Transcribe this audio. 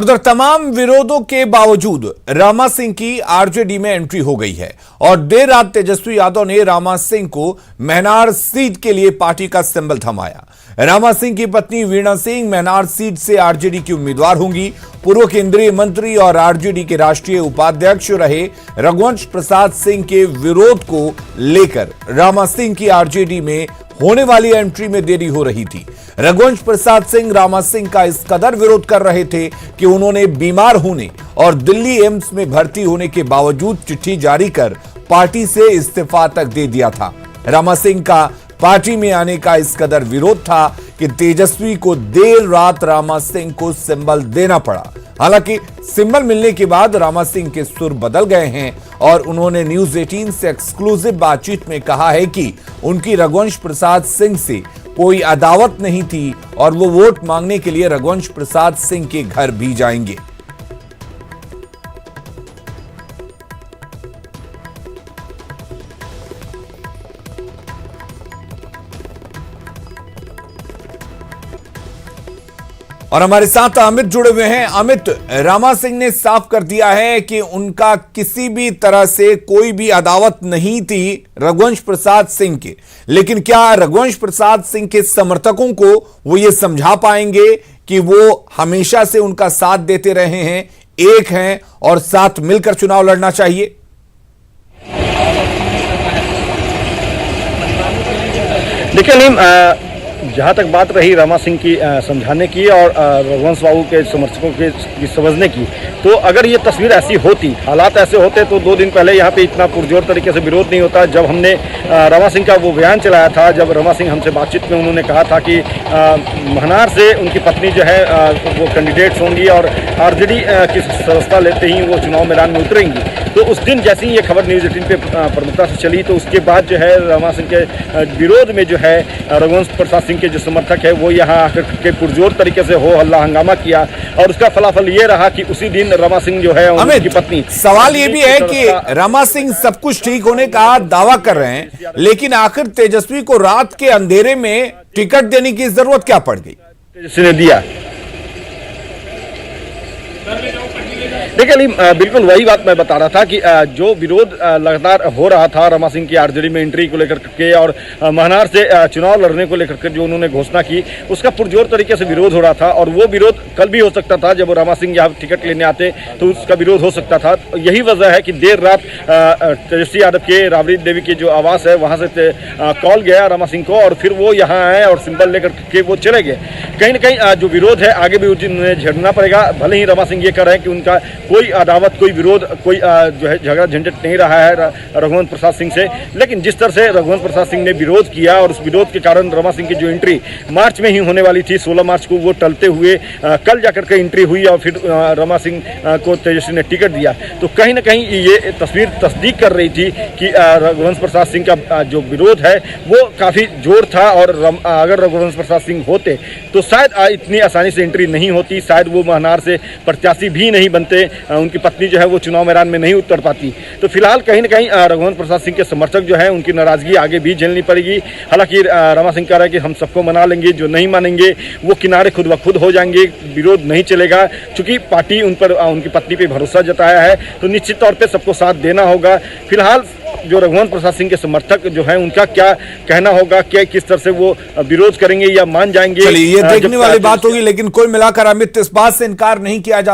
उधर तमाम विरोधों के बावजूद रामा सिंह की आरजेडी में एंट्री हो गई है और देर रात तेजस्वी यादव ने रामा सिंह को महनार सीट के लिए पार्टी का सिंबल थमाया। रामा सिंह की पत्नी वीणा सिंह महनार सीट से आरजेडी की उम्मीदवार होंगी। पूर्व केंद्रीय मंत्री और आरजेडी के राष्ट्रीय उपाध्यक्ष रहे रघुवंश प्रसाद सिंह के विरोध को लेकर रामा सिंह की आरजेडी में होने वाली एंट्री में देरी हो रही थी। रघुवंश प्रसाद सिंह रामा सिंह का इस कदर विरोध कर रहे थे कि उन्होंने बीमार होने और दिल्ली एम्स में भर्ती होने के बावजूद चिट्ठी जारी कर पार्टी से इस्तीफा तक दे दिया था। रामा सिंह का पार्टी में आने का इस कदर विरोध था कि तेजस्वी को देर रात रामा सिंह को सिंबल देना पड़ा। हालांकि सिंबल मिलने के बाद रामा सिंह के सुर बदल गए हैं और उन्होंने न्यूज 18 से एक्सक्लूसिव बातचीत में कहा है कि उनकी रघुवंश प्रसाद सिंह से कोई अदावत नहीं थी और वो वोट मांगने के लिए रघुवंश प्रसाद सिंह के घर भी जाएंगे। और हमारे साथ अमित जुड़े हुए हैं। अमित, रामा सिंह ने साफ कर दिया है कि उनका किसी भी तरह से कोई भी अदावत नहीं थी रघुवंश प्रसाद सिंह के, लेकिन क्या रघुवंश प्रसाद सिंह के समर्थकों को वो ये समझा पाएंगे कि वो हमेशा से उनका साथ देते रहे हैं, एक हैं और साथ मिलकर चुनाव लड़ना चाहिए? देखिए नीम, जहाँ तक बात रही रामा सिंह की समझाने की और रघुवंश बाबू के समर्थकों की समझने की, तो अगर ये तस्वीर ऐसी होती, हालात ऐसे होते तो 2 दिन पहले यहाँ पे इतना पुरजोर तरीके से विरोध नहीं होता। जब हमने रामा सिंह का वो बयान चलाया था, जब रामा सिंह हमसे बातचीत में उन्होंने कहा था कि महनार से उनकी पत्नी जो है वो कैंडिडेट्स होंगी और आरजेडी की सदस्यता लेते ही वो चुनाव मैदान में उतरेंगी, तो उस दिन जैसे ही ये खबर न्यूज 18 पे प्रमुखता से चली, तो उसके बाद जो है रामा सिंह के विरोध में जो है रघुवंश प्रसाद सिंह के जो समर्थक है वो यहाँ आकर के पुरजोर तरीके से हो हल्ला हंगामा किया और उसका फलाफल ये रहा कि उसी दिन रामा सिंह जो है उनकी पत्नी। सवाल ये भी है कि रामा सिंह सब कुछ ठीक होने का दावा कर रहे हैं, लेकिन आखिर तेजस्वी को रात के अंधेरे में टिकट देने की जरूरत क्या पड़ गई? तेजस्वी ने दिया। देखिए बिल्कुल वही बात मैं बता रहा था कि जो विरोध लगातार हो रहा था रामा सिंह की आरजेडी में एंट्री को लेकर के और महनार से चुनाव लड़ने को लेकर के जो उन्होंने घोषणा की, उसका पुरजोर तरीके से विरोध हो रहा था और वो विरोध कल भी हो सकता था। जब रामा सिंह यहाँ टिकट लेने आते तो उसका विरोध हो सकता था। यही वजह है कि देर रात तेजस्वी यादव के राबड़ी देवी की जो आवास है वहाँ से कॉल गया रामा सिंह को और फिर वो यहाँ आए और सिंबल लेकर के वो चले गए। कहीं ना कहीं जो विरोध है आगे भी उन्हें झेलना पड़ेगा। भले ही रामा सिंह ये कर रहे हैं कि उनका कोई अदावत, कोई विरोध, कोई जो है झगड़ा झंझट नहीं रहा है रघुवंश प्रसाद सिंह से, लेकिन जिस तरह से रघुवंश प्रसाद सिंह ने विरोध किया और उस विरोध के कारण रामा सिंह की जो एंट्री मार्च में ही होने वाली थी, 16 मार्च को, वो टलते हुए कल जाकर के एंट्री हुई और फिर रामा सिंह को तेजस्वी ने टिकट दिया। तो कहीं ना कहीं ये तस्वीर तस्दीक कर रही थी कि रघुवंश प्रसाद सिंह का जो विरोध है वो काफ़ी जोर था और अगर रघुवंश प्रसाद सिंह होते तो शायद इतनी आसानी से एंट्री नहीं होती, शायद वो महनार से प्रत्याशी भी नहीं बनते, उनकी पत्नी जो है वो चुनाव मैदान में नहीं उतर पाती। तो फिलहाल कहीं ना कहीं रघुवंश प्रसाद सिंह के समर्थक जो है उनकी नाराजगी आगे भी झेलनी पड़ेगी। हालांकि रामा सिंह कह रहा है कि हम सबको मना लेंगे, जो नहीं मानेंगे वो किनारे खुद ब खुद हो जाएंगे, विरोध नहीं चलेगा। चूंकि पार्टी उन पर, उनकी पत्नी पे भरोसा जताया है तो निश्चित तौर पर सबको साथ देना होगा। फिलहाल जो रघुवंश प्रसाद सिंह के समर्थक जो है उनका क्या कहना होगा, क्या किस तरह से वो विरोध करेंगे या मान जाएंगे, चलिए ये देखने वाली बात होगी। लेकिन कुल मिलाकर अमित, इस बात से इनकार नहीं किया जा